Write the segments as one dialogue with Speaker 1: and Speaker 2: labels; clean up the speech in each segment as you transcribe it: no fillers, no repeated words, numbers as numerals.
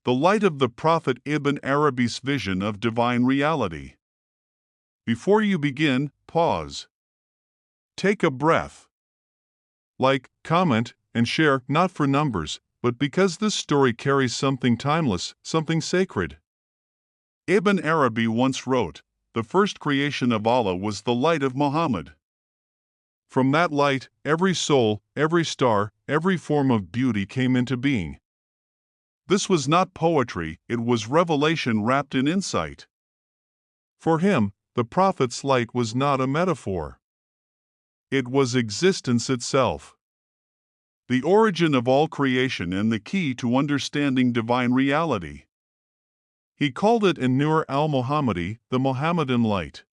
Speaker 1: The light of the Prophet Ibn Arabi's vision of divine reality. Before you begin, pause. Take a breath. Like, comment, and share, not for numbers, but because this story carries something timeless, something sacred. Ibn Arabi once wrote, "The first creation of Allah was the light of Muhammad. From that light, every soul, every star, every form of beauty came into being." This was not poetry, it was revelation wrapped in insight. For him, the Prophet's light was not a metaphor. It was existence itself. The origin of all creation and the key to understanding divine reality. He called it An-Nur al-Muhammadi, the Mohammedan light.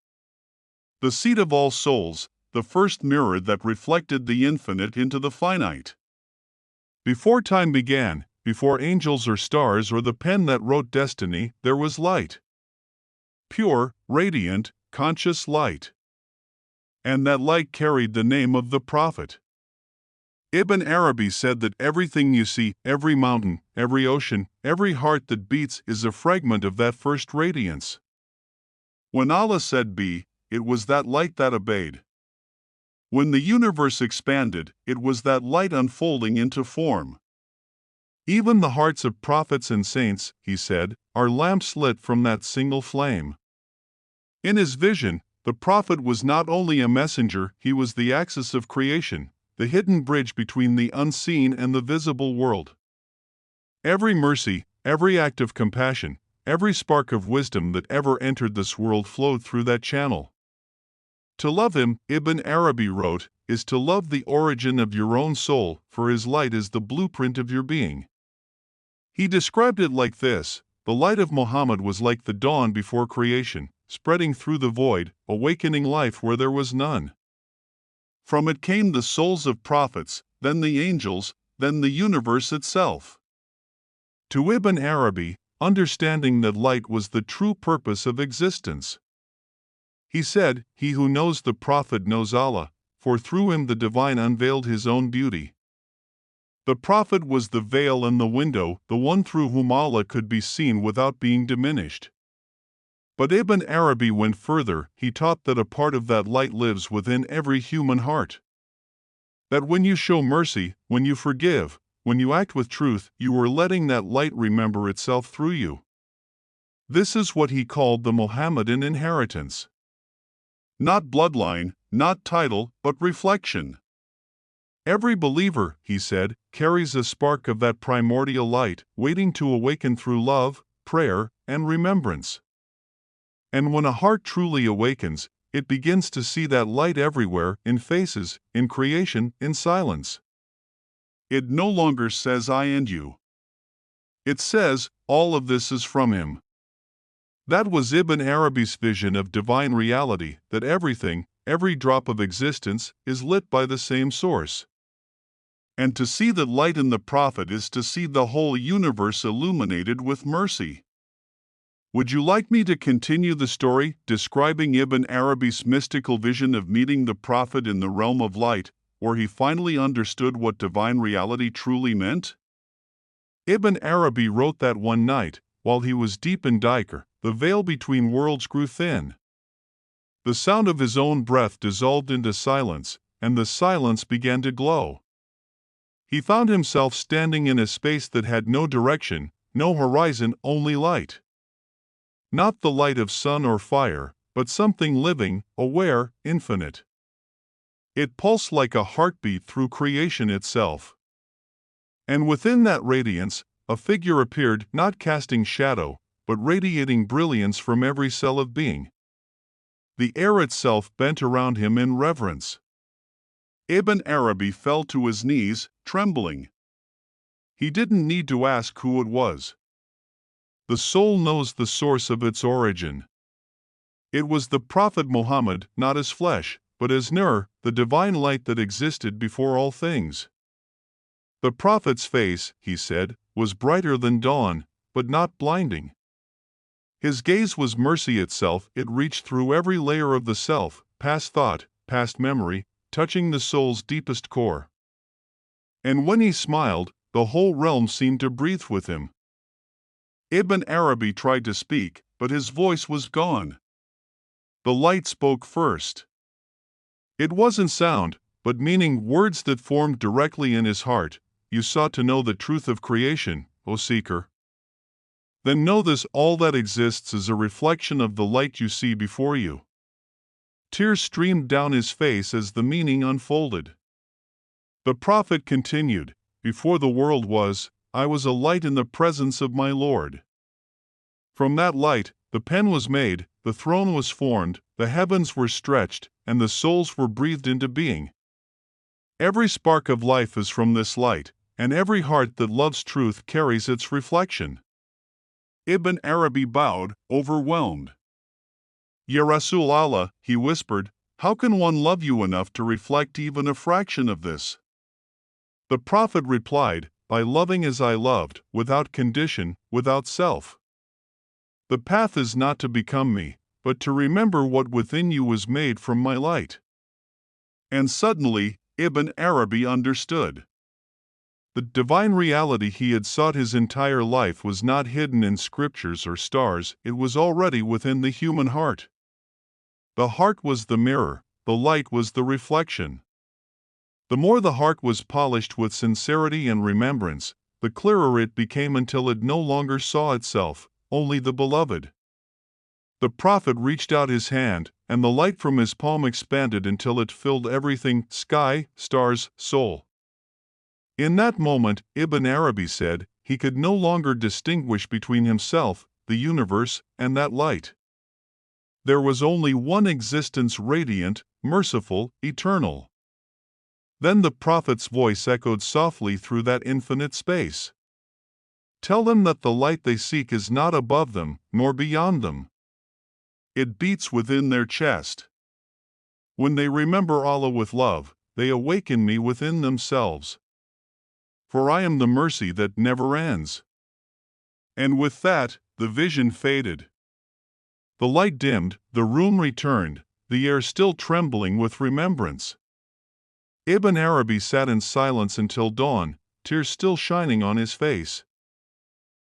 Speaker 1: The seat of all souls, the first mirror that reflected the infinite into the finite. Before time began, before angels or stars or the pen that wrote destiny, there was light. Pure, radiant, conscious light. And that light carried the name of the Prophet. Ibn Arabi said that everything you see, every mountain, every ocean, every heart that beats is a fragment of that first radiance. When Allah said be, it was that light that obeyed. When the universe expanded, it was that light unfolding into form. Even the hearts of prophets and saints, he said, are lamps lit from that single flame. In his vision, the Prophet was not only a messenger, he was the axis of creation, the hidden bridge between the unseen and the visible world. Every mercy, every act of compassion, every spark of wisdom that ever entered this world flowed through that channel. To love him, Ibn Arabi wrote, is to love the origin of your own soul, for his light is the blueprint of your being. He described it like this: the light of Muhammad was like the dawn before creation, spreading through the void, awakening life where there was none. From it came the souls of prophets, then the angels, then the universe itself. To Ibn Arabi, understanding that light was the true purpose of existence. He said, "He who knows the Prophet knows Allah, for through him the divine unveiled his own beauty." The Prophet was the veil and the window, the one through whom Allah could be seen without being diminished. But Ibn Arabi went further, he taught that a part of that light lives within every human heart. That when you show mercy, when you forgive, when you act with truth, you are letting that light remember itself through you. This is what he called the Mohammedan inheritance. Not bloodline, not title, but reflection. Every believer, he said, carries a spark of that primordial light, waiting to awaken through love, prayer, and remembrance. And when a heart truly awakens, it begins to see that light everywhere, in faces, in creation, in silence. It no longer says I and you. It says, all of this is from him. That was Ibn Arabi's vision of divine reality, that everything, every drop of existence, is lit by the same source. And to see the light in the Prophet is to see the whole universe illuminated with mercy. Would you like me to continue the story, describing Ibn Arabi's mystical vision of meeting the Prophet in the realm of light, where he finally understood what divine reality truly meant? Ibn Arabi wrote that one night, while he was deep in dhikr, the veil between worlds grew thin. The sound of his own breath dissolved into silence, and the silence began to glow. He found himself standing in a space that had no direction, no horizon, only light. Not the light of sun or fire, but something living, aware, infinite. It pulsed like a heartbeat through creation itself. And within that radiance, a figure appeared, not casting shadow, but radiating brilliance from every cell of being. The air itself bent around him in reverence. Ibn Arabi fell to his knees, trembling. He didn't need to ask who it was. The soul knows the source of its origin. It was the Prophet Muhammad, not his flesh, but his nur, the divine light that existed before all things. The Prophet's face, he said, was brighter than dawn, but not blinding. His gaze was mercy itself, it reached through every layer of the self, past thought, past memory, touching the soul's deepest core. And when he smiled, the whole realm seemed to breathe with him. Ibn Arabi tried to speak, but his voice was gone. The light spoke first. It wasn't sound, but meaning, words that formed directly in his heart. You sought to know the truth of creation, O seeker. Then know this: all that exists is a reflection of the light you see before you. Tears streamed down his face as the meaning unfolded. The prophet continued, before the world was, I was a light in the presence of my Lord. From that light, the pen was made, the throne was formed, the heavens were stretched, and the souls were breathed into being. Every spark of life is from this light, and every heart that loves truth carries its reflection. Ibn Arabi bowed, overwhelmed. Ya Rasul Allah, he whispered, how can one love you enough to reflect even a fraction of this? The Prophet replied, by loving as I loved, without condition, without self. The path is not to become me, but to remember what within you was made from my light. And suddenly, Ibn Arabi understood. The divine reality he had sought his entire life was not hidden in scriptures or stars, it was already within the human heart. The heart was the mirror, the light was the reflection. The more the heart was polished with sincerity and remembrance, the clearer it became until it no longer saw itself, only the beloved. The Prophet reached out his hand, and the light from his palm expanded until it filled everything: sky, stars, soul. In that moment, Ibn Arabi said, he could no longer distinguish between himself, the universe, and that light. There was only one existence, radiant, merciful, eternal. Then the Prophet's voice echoed softly through that infinite space. Tell them that the light they seek is not above them, nor beyond them. It beats within their chest. When they remember Allah with love, they awaken me within themselves. For I am the mercy that never ends. And with that, the vision faded. The light dimmed, the room returned, the air still trembling with remembrance. Ibn Arabi sat in silence until dawn, tears still shining on his face.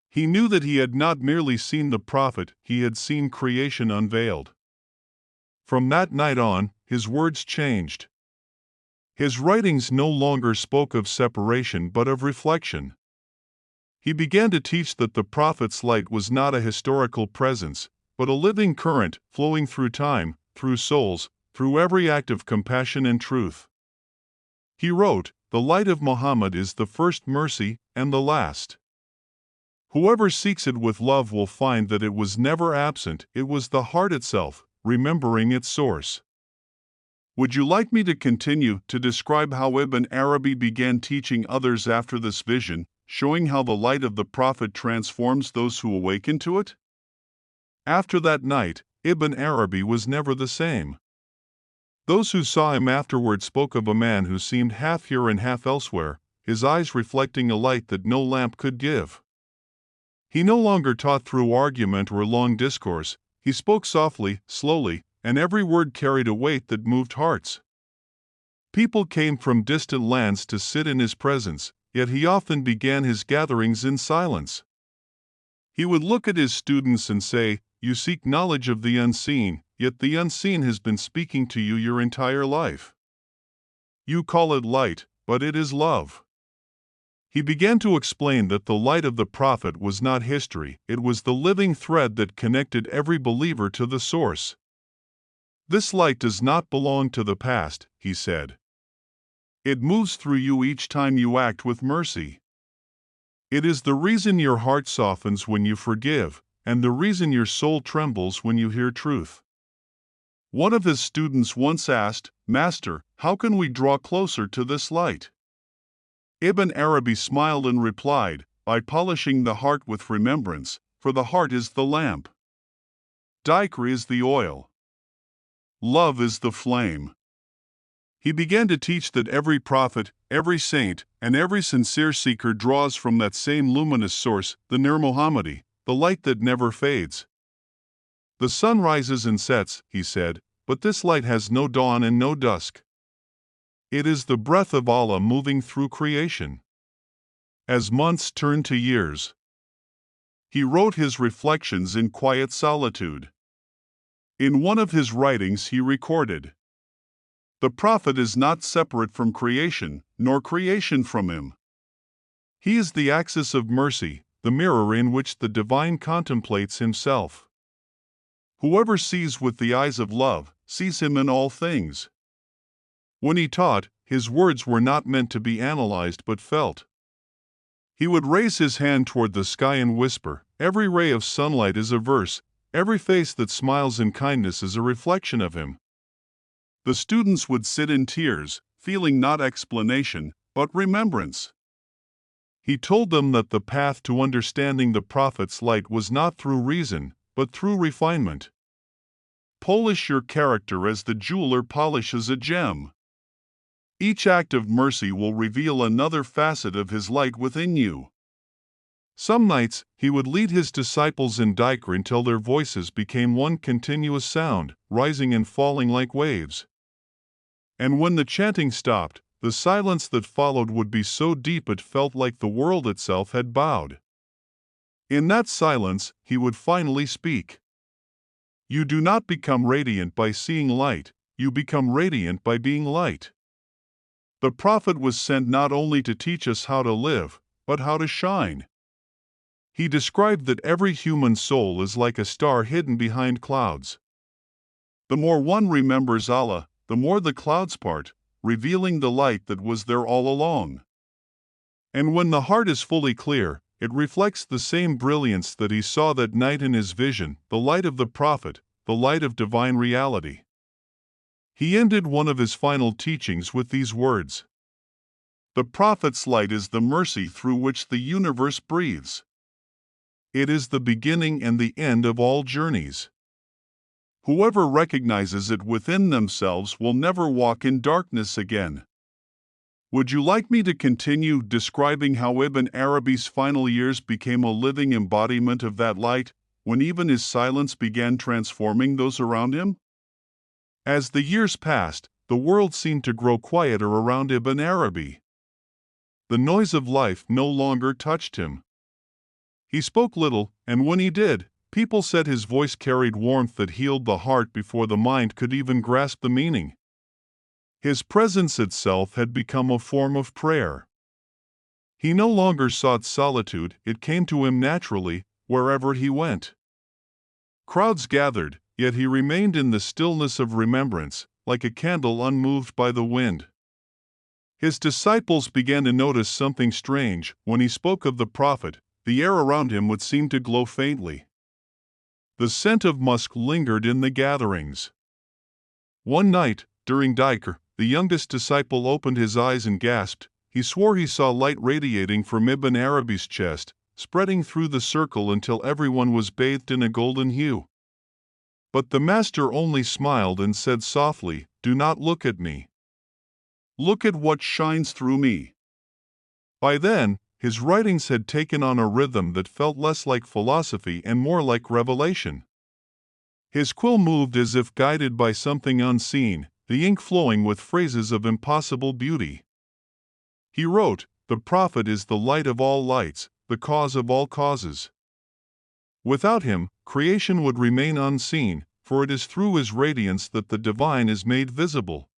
Speaker 1: He knew that he had not merely seen the Prophet, he had seen creation unveiled. From that night on, his words changed. His writings no longer spoke of separation but of reflection. He began to teach that the Prophet's light was not a historical presence, but a living current flowing through time, through souls, through every act of compassion and truth. He wrote, the light of Muhammad is the first mercy and the last. Whoever seeks it with love will find that it was never absent, it was the heart itself, remembering its source. Would you like me to continue to describe how Ibn Arabi began teaching others after this vision, showing how the light of the Prophet transforms those who awaken to it? After that night, Ibn Arabi was never the same. Those who saw him afterward spoke of a man who seemed half here and half elsewhere, his eyes reflecting a light that no lamp could give. He no longer taught through argument or long discourse, he spoke softly, slowly, and every word carried a weight that moved hearts. People came from distant lands to sit in his presence, yet he often began his gatherings in silence. He would look at his students and say, you seek knowledge of the unseen, yet the unseen has been speaking to you your entire life. You call it light, but it is love. He began to explain that the light of the Prophet was not history, it was the living thread that connected every believer to the source. This light does not belong to the past, he said. It moves through you each time you act with mercy. It is the reason your heart softens when you forgive, and the reason your soul trembles when you hear truth. One of his students once asked, Master, how can we draw closer to this light? Ibn Arabi smiled and replied, by polishing the heart with remembrance, for the heart is the lamp. Dhikr is the oil. Love is the flame. He began to teach that every prophet, every saint, and every sincere seeker draws from that same luminous source, the Nur Muhammadi, the light that never fades. The sun rises and sets, he said, but this light has no dawn and no dusk. It is the breath of Allah moving through creation. As months turn to years, he wrote his reflections in quiet solitude. In one of his writings he recorded, "The Prophet is not separate from creation, nor creation from him. He is the axis of mercy, the mirror in which the divine contemplates himself. Whoever sees with the eyes of love, sees him in all things." When he taught, his words were not meant to be analyzed but felt. He would raise his hand toward the sky and whisper, "Every ray of sunlight is a verse, every face that smiles in kindness is a reflection of him." The students would sit in tears, feeling not explanation, but remembrance. He told them that the path to understanding the Prophet's light was not through reason, but through refinement. Polish your character as the jeweler polishes a gem. Each act of mercy will reveal another facet of his light within you. Some nights, he would lead his disciples in dhikr until their voices became one continuous sound, rising and falling like waves. And when the chanting stopped, the silence that followed would be so deep it felt like the world itself had bowed. In that silence, he would finally speak. "You do not become radiant by seeing light, you become radiant by being light." The Prophet was sent not only to teach us how to live, but how to shine. He described that every human soul is like a star hidden behind clouds. The more one remembers Allah, the more the clouds part, revealing the light that was there all along. And when the heart is fully clear, it reflects the same brilliance that he saw that night in his vision, the light of the Prophet, the light of divine reality. He ended one of his final teachings with these words, "The Prophet's light is the mercy through which the universe breathes. It is the beginning and the end of all journeys. Whoever recognizes it within themselves will never walk in darkness again." Would you like me to continue describing how Ibn Arabi's final years became a living embodiment of that light, when even his silence began transforming those around him? As the years passed, the world seemed to grow quieter around Ibn Arabi. The noise of life no longer touched him. He spoke little, and when he did, people said his voice carried warmth that healed the heart before the mind could even grasp the meaning. His presence itself had become a form of prayer. He no longer sought solitude, it came to him naturally, wherever he went. Crowds gathered, yet he remained in the stillness of remembrance, like a candle unmoved by the wind. His disciples began to notice something strange. When he spoke of the Prophet, the air around him would seem to glow faintly. The scent of musk lingered in the gatherings. One night, during dhikr, the youngest disciple opened his eyes and gasped. He swore he saw light radiating from Ibn Arabi's chest, spreading through the circle until everyone was bathed in a golden hue. But the master only smiled and said softly, "Do not look at me. Look at what shines through me." By then, his writings had taken on a rhythm that felt less like philosophy and more like revelation. His quill moved as if guided by something unseen, the ink flowing with phrases of impossible beauty. He wrote, "The Prophet is the light of all lights, the cause of all causes." Without him, creation would remain unseen, for it is through his radiance that the divine is made visible.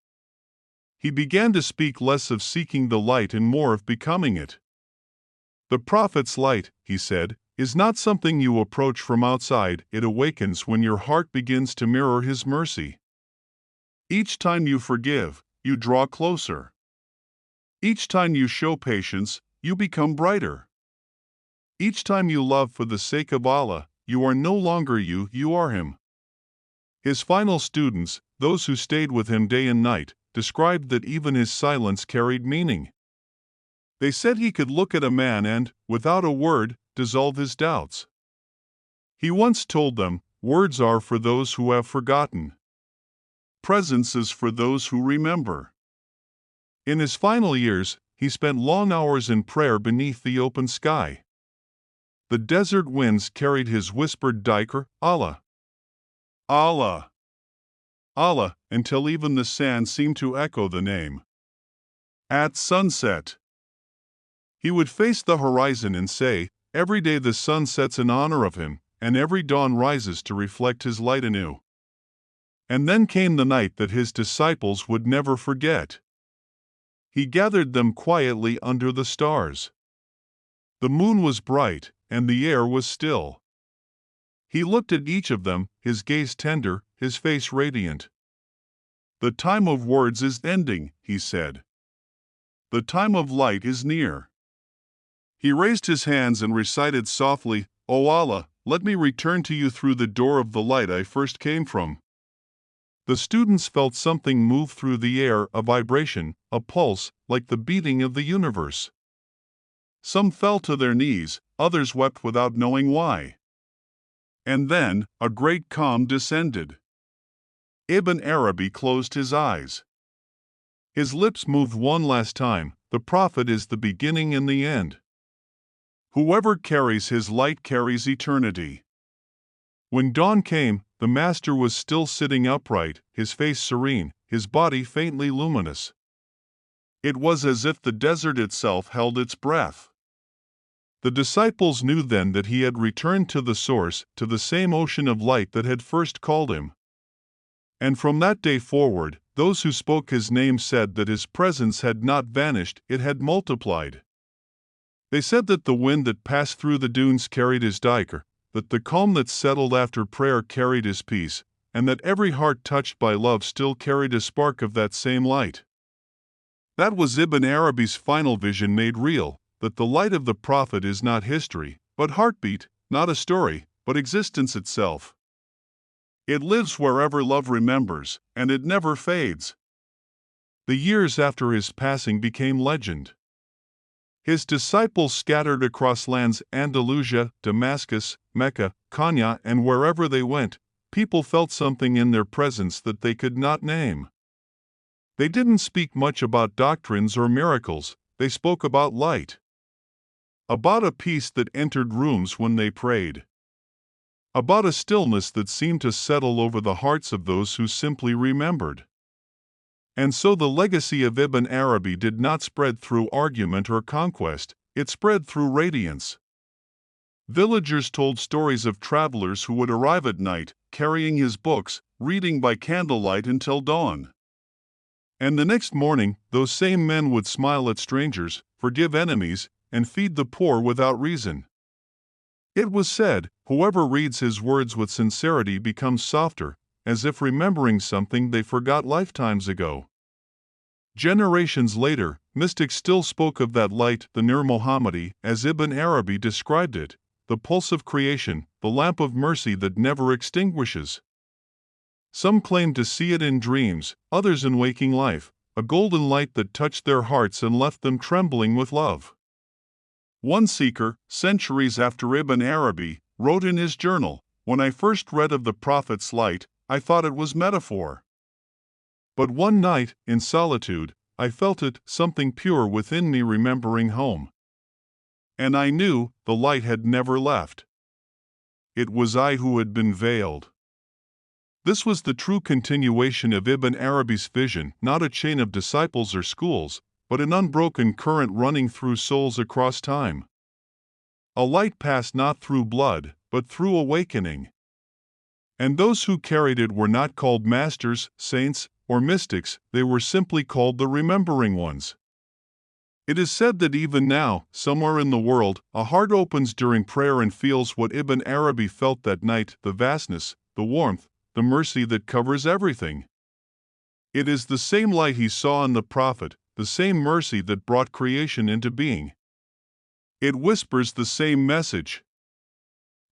Speaker 1: He began to speak less of seeking the light and more of becoming it. "The Prophet's light," he said, "is not something you approach from outside, it awakens when your heart begins to mirror his mercy. Each time you forgive, you draw closer. Each time you show patience, you become brighter. Each time you love for the sake of Allah, you are no longer you, you are him." His final students, those who stayed with him day and night, described that even his silence carried meaning. They said he could look at a man and, without a word, dissolve his doubts. He once told them, "Words are for those who have forgotten. Presence is for those who remember." In his final years, he spent long hours in prayer beneath the open sky. The desert winds carried his whispered dhikr, "Allah, Allah, Allah," until even the sand seemed to echo the name. At sunset, he would face the horizon and say, Every day the sun sets in honor of him, and every dawn rises to reflect his light anew. And then came the night that his disciples would never forget. He gathered them quietly under the stars. The moon was bright, and the air was still. He looked at each of them, his gaze tender, his face radiant. "The time of words is ending," he said. "The time of light is near." He raised his hands and recited softly, "O Allah, let me return to you through the door of the light I first came from." The students felt something move through the air, a vibration, a pulse, like the beating of the universe. Some fell to their knees, others wept without knowing why. And then, a great calm descended. Ibn Arabi closed his eyes. His lips moved one last time, "The Prophet is the beginning and the end. Whoever carries his light carries eternity." When dawn came, the Master was still sitting upright, his face serene, his body faintly luminous. It was as if the desert itself held its breath. The disciples knew then that he had returned to the source, to the same ocean of light that had first called him. And from that day forward, those who spoke his name said that his presence had not vanished, it had multiplied. They said that the wind that passed through the dunes carried his dhikr, that the calm that settled after prayer carried his peace, and that every heart touched by love still carried a spark of that same light. That was Ibn Arabi's final vision made real, that the light of the Prophet is not history, but heartbeat, not a story, but existence itself. It lives wherever love remembers, and it never fades. The years after his passing became legend. His disciples scattered across lands Andalusia, Damascus, Mecca, Konya, and wherever they went, people felt something in their presence that they could not name. They didn't speak much about doctrines or miracles, they spoke about light. About a peace that entered rooms when they prayed. About a stillness that seemed to settle over the hearts of those who simply remembered. And so the legacy of Ibn Arabi did not spread through argument or conquest, it spread through radiance. Villagers told stories of travelers who would arrive at night, carrying his books, reading by candlelight until dawn. And the next morning, those same men would smile at strangers, forgive enemies, and feed the poor without reason. It was said, whoever reads his words with sincerity becomes softer, as if remembering something they forgot lifetimes ago. Generations later, mystics still spoke of that light, the Nur Muhammadi, as Ibn Arabi described it, the pulse of creation, the lamp of mercy that never extinguishes. Some claimed to see it in dreams, others in waking life, a golden light that touched their hearts and left them trembling with love. One seeker, centuries after Ibn Arabi, wrote in his journal, "When I first read of the Prophet's light, I thought it was metaphor. But one night, in solitude, I felt it, something pure within me remembering home. And I knew the light had never left. It was I who had been veiled." This was the true continuation of Ibn Arabi's vision, not a chain of disciples or schools, but an unbroken current running through souls across time. A light passed not through blood, but through awakening. And those who carried it were not called masters, saints, or mystics, they were simply called the remembering ones. It is said that even now, somewhere in the world, a heart opens during prayer and feels what Ibn Arabi felt that night, the vastness, the warmth, the mercy that covers everything. It is the same light he saw in the Prophet, the same mercy that brought creation into being. It whispers the same message.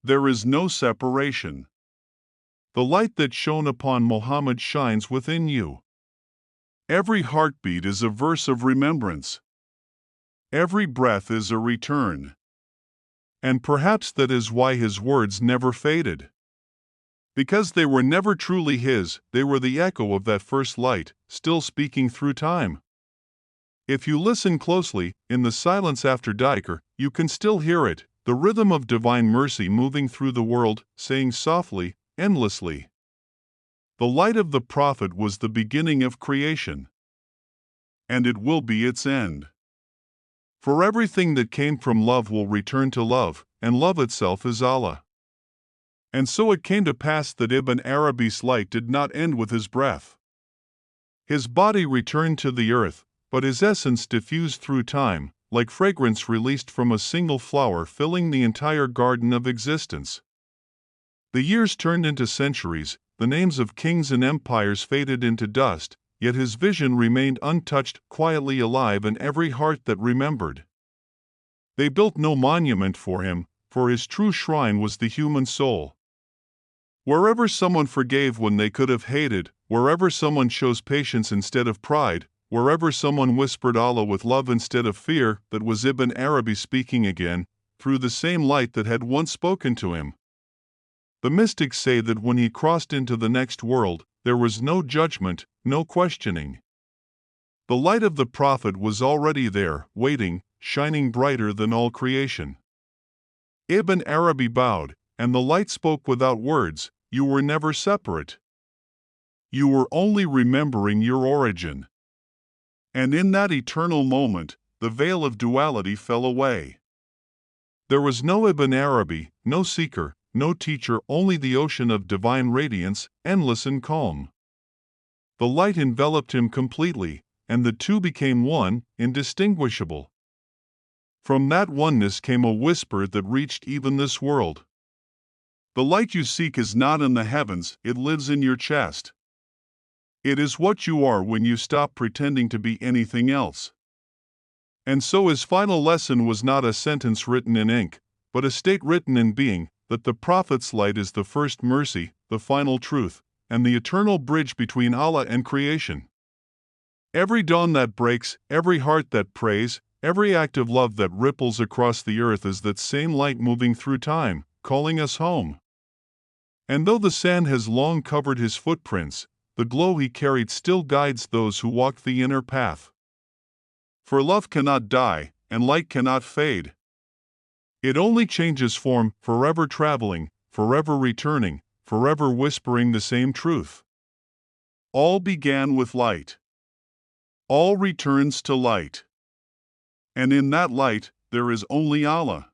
Speaker 1: There is no separation. The light that shone upon Muhammad shines within you. Every heartbeat is a verse of remembrance. Every breath is a return. And perhaps that is why his words never faded. Because they were never truly his, they were the echo of that first light, still speaking through time. If you listen closely, in the silence after dhikr, you can still hear it, the rhythm of divine mercy moving through the world, saying softly, endlessly. The light of the Prophet was the beginning of creation. And it will be its end. For everything that came from love will return to love, and love itself is Allah. And so it came to pass that Ibn Arabi's light did not end with his breath. His body returned to the earth, but his essence diffused through time, like fragrance released from a single flower filling the entire garden of existence. The years turned into centuries, the names of kings and empires faded into dust, yet his vision remained untouched, quietly alive in every heart that remembered. They built no monument for him, for his true shrine was the human soul. Wherever someone forgave when they could have hated, wherever someone chose patience instead of pride, wherever someone whispered Allah with love instead of fear, that was Ibn Arabi speaking again, through the same light that had once spoken to him. The mystics say that when he crossed into the next world, there was no judgment, no questioning. The light of the Prophet was already there, waiting, shining brighter than all creation. Ibn Arabi bowed, and the light spoke without words. You were never separate. You were only remembering your origin. And in that eternal moment, the veil of duality fell away. There was no Ibn Arabi, no seeker, no teacher, only the ocean of divine radiance, endless and calm. The light enveloped him completely, and the two became one, indistinguishable. From that oneness came a whisper that reached even this world. The light you seek is not in the heavens, it lives in your chest. It is what you are when you stop pretending to be anything else. And so his final lesson was not a sentence written in ink, but a state written in being, that the Prophet's light is the first mercy, the final truth, and the eternal bridge between Allah and creation. Every dawn that breaks, every heart that prays, every act of love that ripples across the earth is that same light moving through time, calling us home. And though the sand has long covered his footprints, the glow he carried still guides those who walk the inner path. For love cannot die, and light cannot fade. It only changes form, forever traveling, forever returning, forever whispering the same truth. All began with light. All returns to light. And in that light, there is only Allah.